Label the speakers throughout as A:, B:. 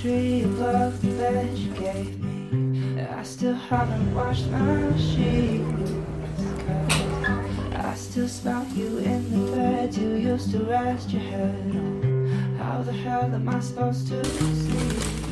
A: street above the bed you gave me. I still haven't washed my sheets, 'cause I still smell you in the bed you used to rest your head on. How the hell am I supposed to sleep?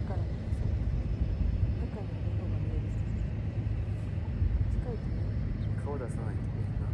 B: からの中に色が見える。近いとね。
C: 顔出さないとみんな。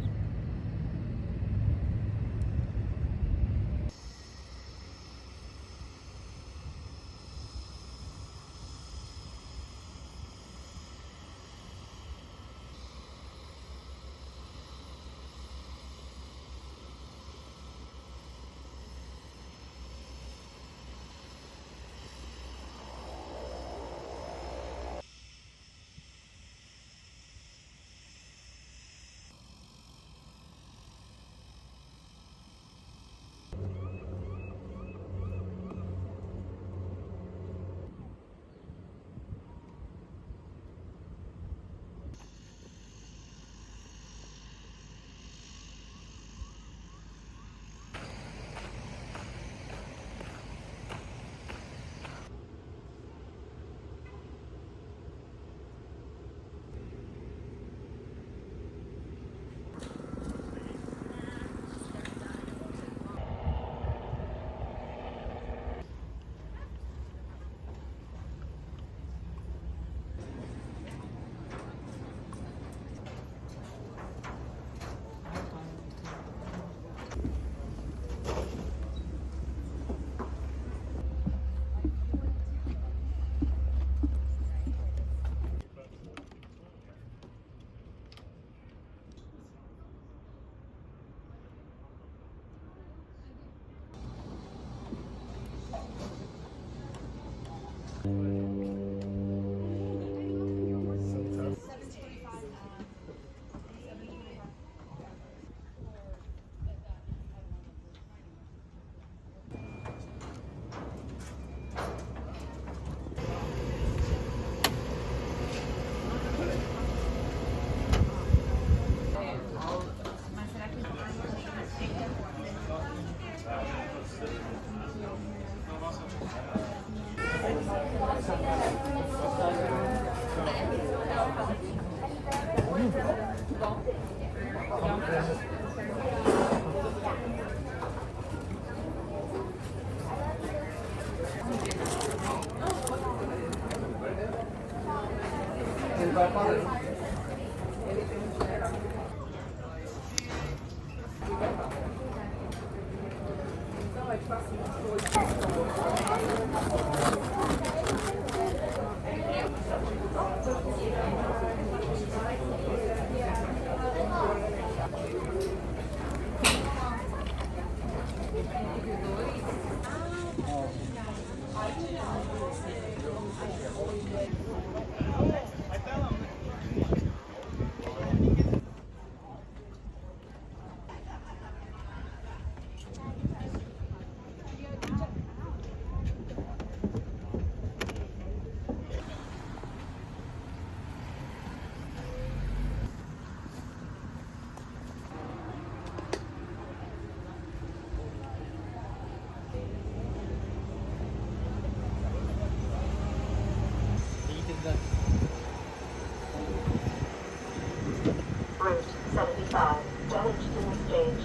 D: Route 75, damage to the stage.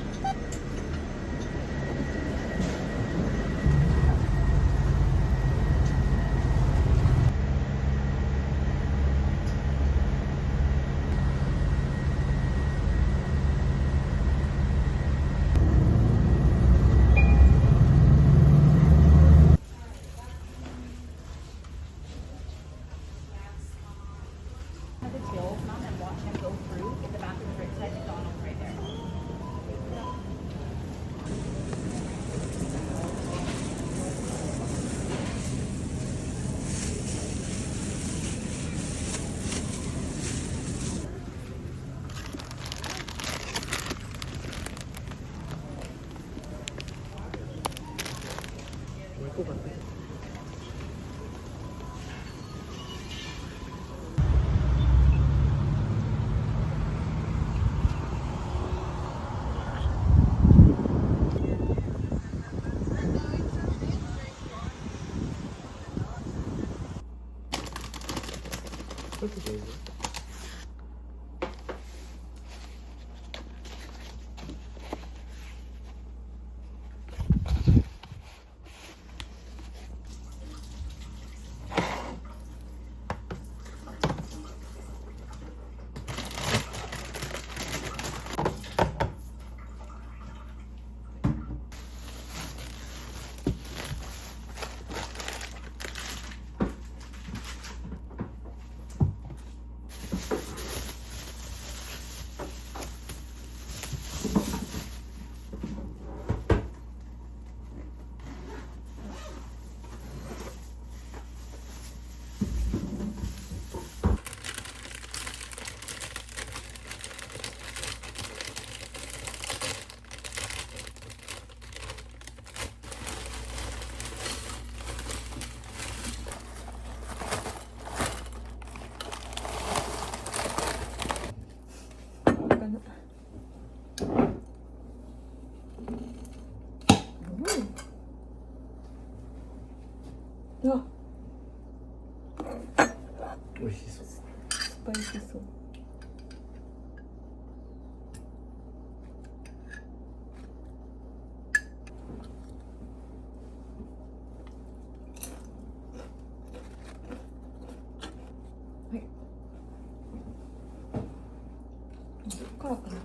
C: 美味しそう。
B: スパイシーそう。はい。どっからかな。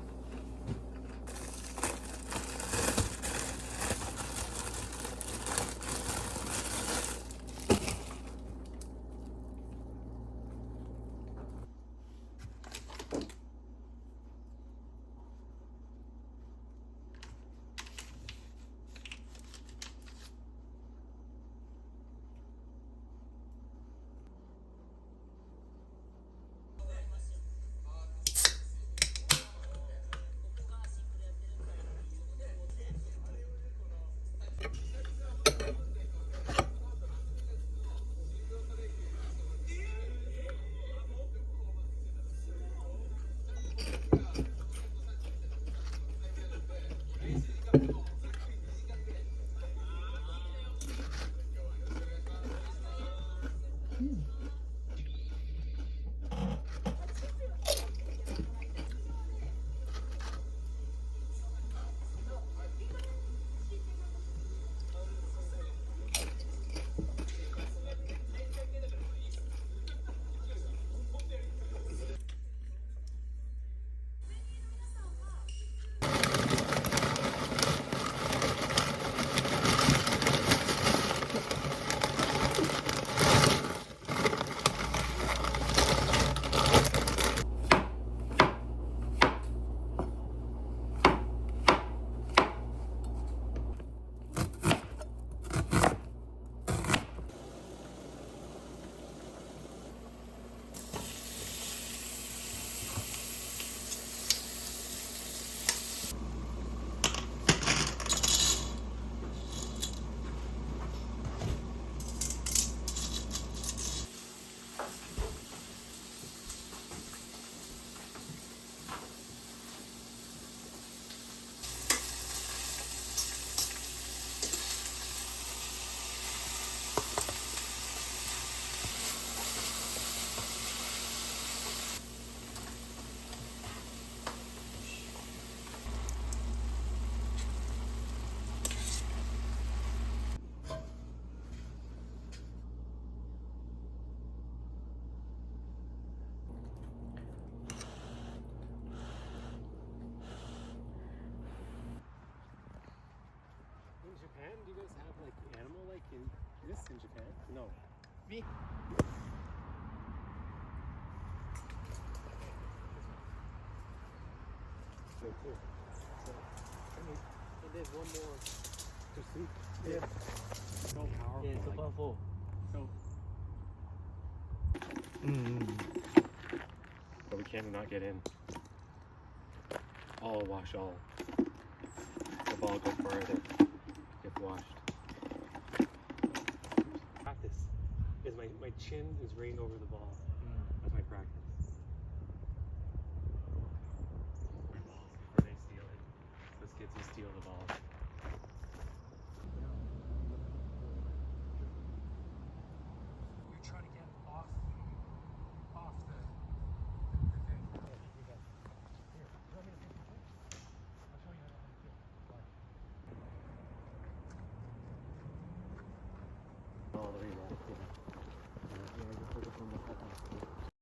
C: In Japan, do you guys have like animal like in this in Japan? No. Me. So too. And there's one more pursuit. Yeah. So powerful.
E: Yeah, so
C: like,
E: powerful.
C: so. But we can't not get in. All wash all. The ball go further if washed. Practice is my chin is right over the ball. That's my practice. My balls before they steal it. Those kids who steal the balls. You're trying to get off the thing. Here, you want me to take a picture? I'll show you how to do it. All the way back. Yeah, just focus on the